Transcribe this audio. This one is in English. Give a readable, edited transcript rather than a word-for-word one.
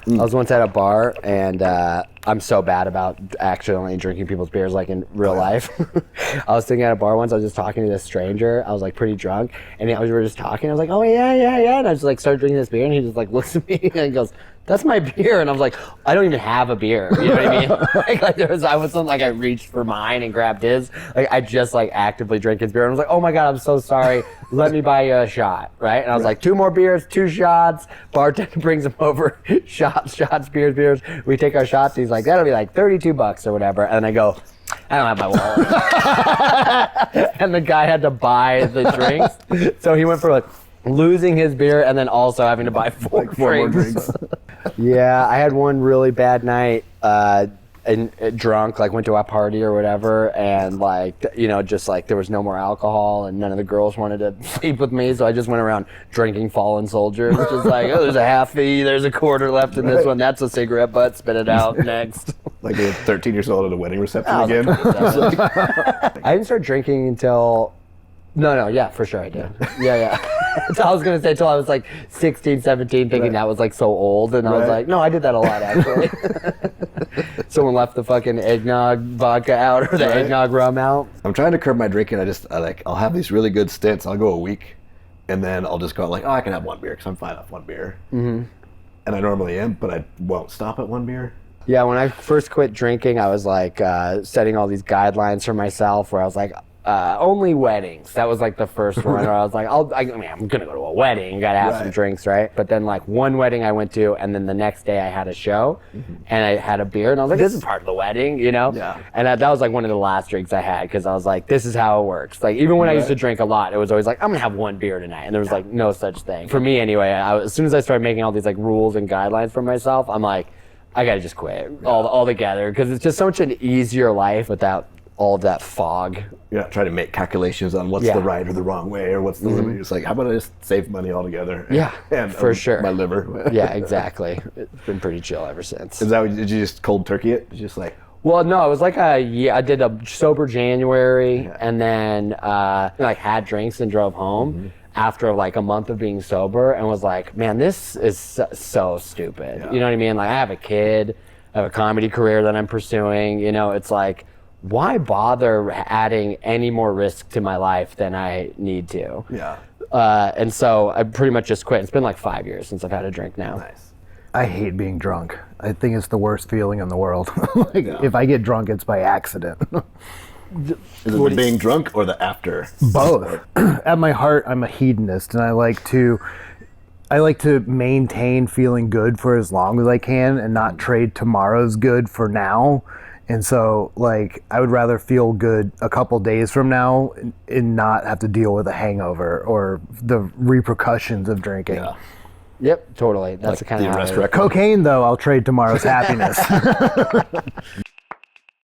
I was once at a bar, and I'm so bad about accidentally drinking people's beers, like in real life. I was sitting at a bar once, I was just talking to this stranger. I was like pretty drunk, and we were just talking. I was like, oh yeah. And I just like started drinking this beer, and he just like looks at me and he goes, that's my beer. And I was like, I don't even have a beer. You know what I mean? I reached for mine and grabbed his. Like I just like actively drank his beer. And I was like, oh my God, I'm so sorry. Let me buy you a shot, right? And I was like, 2 more beers, 2 shots. Bartender brings them over, shots, beers. We take our shots. He's like, that'll be like $32 or whatever. And I go, I don't have my wallet. And the guy had to buy the drinks. So he went for like losing his beer and then also having to buy 4 more drinks. Yeah, I had one really bad night, and drunk, like went to a party or whatever, and like, you know, just like there was no more alcohol and none of the girls wanted to sleep with me, so I just went around drinking Fallen Soldiers, just like, oh, there's a half fee, there's a quarter left in this one, that's a cigarette butt, spit it out, next. Like you're 13 years old at a wedding reception again? I didn't start drinking until, yeah, for sure I did. Yeah. So I was going to say till I was like 16, 17, thinking that was like so old. And I was like, no, I did that a lot actually. Someone left the fucking eggnog vodka out or the eggnog rum out. I'm trying to curb my drinking. I'll have these really good stints. I'll go a week and then I'll just go like, oh, I can have 1 beer because I'm fine off 1 beer. Mm-hmm. And I normally am, but I won't stop at 1 beer. Yeah, when I first quit drinking, I was like setting all these guidelines for myself where I was like, only weddings. That was like the first one where I was like, I'm gonna go to a wedding, gotta have some drinks, right? But then like one wedding I went to, and then the next day I had a show, and I had a beer, and I was like, this is part of the wedding, you know? Yeah. And that was like one of the last drinks I had, because I was like, this is how it works. Like even when I used to drink a lot, it was always like, I'm gonna have 1 beer tonight, and there was like no such thing. For me anyway, as soon as I started making all these like rules and guidelines for myself, I'm like, I gotta just quit all together, because it's just such an easier life without all of that fog. You're not trying to make calculations on what's the right or the wrong way or what's the limit. It's like, how about I just save money altogether? And for sure. My liver. Yeah, exactly. It's been pretty chill ever since. Is that what, did you just cold turkey it? Did you just like... Well, no, it was like I did a sober January and then like had drinks and drove home after like a month of being sober and was like, man, this is so stupid. You know what I mean? Like I have a kid, I have a comedy career that I'm pursuing, you know, it's like, why bother adding any more risk to my life than I need to? Yeah. And so I pretty much just quit. It's been like 5 years since I've had a drink now. Nice. I hate being drunk. I think it's the worst feeling in the world. If I get drunk, it's by accident. Is it the being drunk or the after? Both. At my heart, I'm a hedonist, and I like to maintain feeling good for as long as I can and not trade tomorrow's good for now. And so, like, I would rather feel good a couple days from now and not have to deal with a hangover or the repercussions of drinking. Yeah. Yep, totally. That's like the kind of cocaine, though, I'll trade tomorrow's happiness.